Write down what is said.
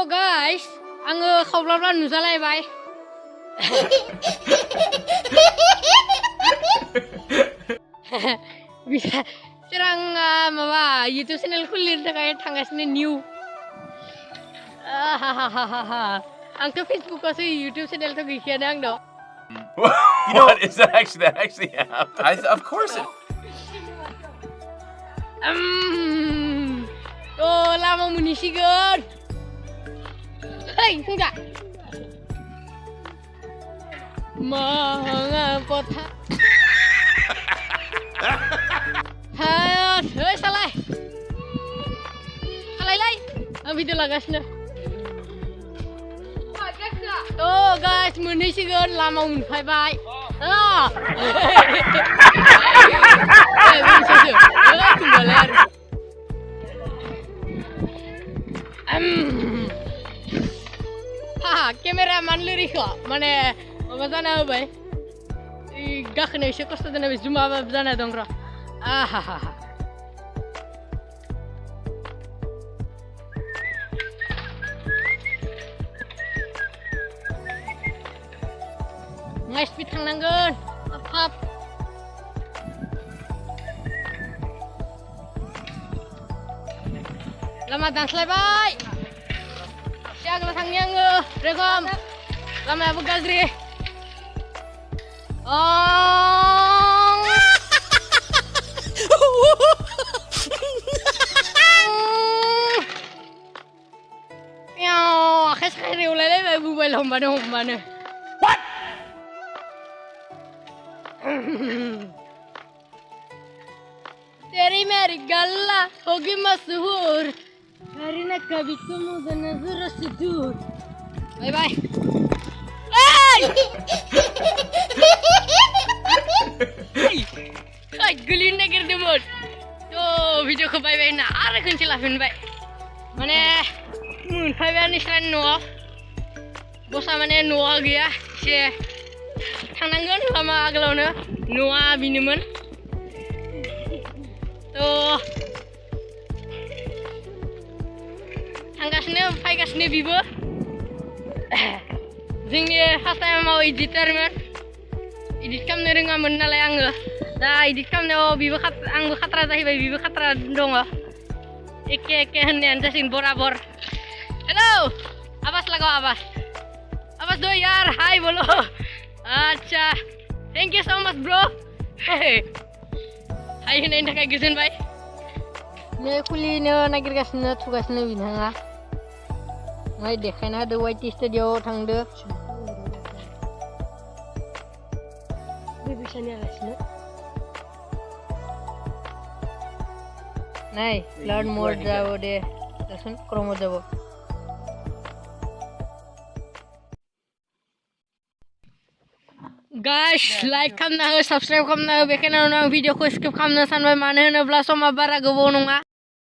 guys, आङो खावब्लाब्ला नुजालायबाय बिरां माबा YouTube channel खुलिनो थाखाय थांगासिनो निउ आंथ' फेसबुकावसो YouTube channel थ' गैखायानो आंनाव What is that actually happened? Of course it. Oh, lama munisigan. Hey, enggak. Mengapota. Hai, salah. Salah lagi. Video lagasnya. Oh guys, munisigan lama munfai-bai. Ah. Cameraman lari kok, mana apa sana apa? Gak kena isu kos tu nabi zoom apa sana dong ro. Ngai speed tangangan, apa? Lama dance lebay. Siag la thangnya nge, rekom. Lama apa gagri? Oh. Miau, akhis kiri ulele babu belum mana. What? तेरी मेरी गल्ला होगी मशहूर करना कभी तुम मुझे नजर से दूर bye bye hey gulin negir demot to video ko bye bye na ara kunci lafin bye mane mun bye bye ni san no bosa mane no gaya se tangangan lama aglauno noa binuman tuh tanggasnya faigasnya bibo Jwngni first time mau edditer man edit kam neringa men nalai anggo da edit kam ne bibo anggo khatra tahi bibo khatra dong eke henen jasin borabor hello abbas lagaw abbas do yaar hi bolo acha thank you so much bro hai henen takai gizen bai ne kulino nagirgasna tugasna binanga ngai dekhana de white stodio thangdo bibisanya gasna nai learn more jabo de tasun kromo jabo guys like kamna ho subscribe kamna ho bekena nang video ko skip kamna sanbai mane honobla soma bara gobo nonga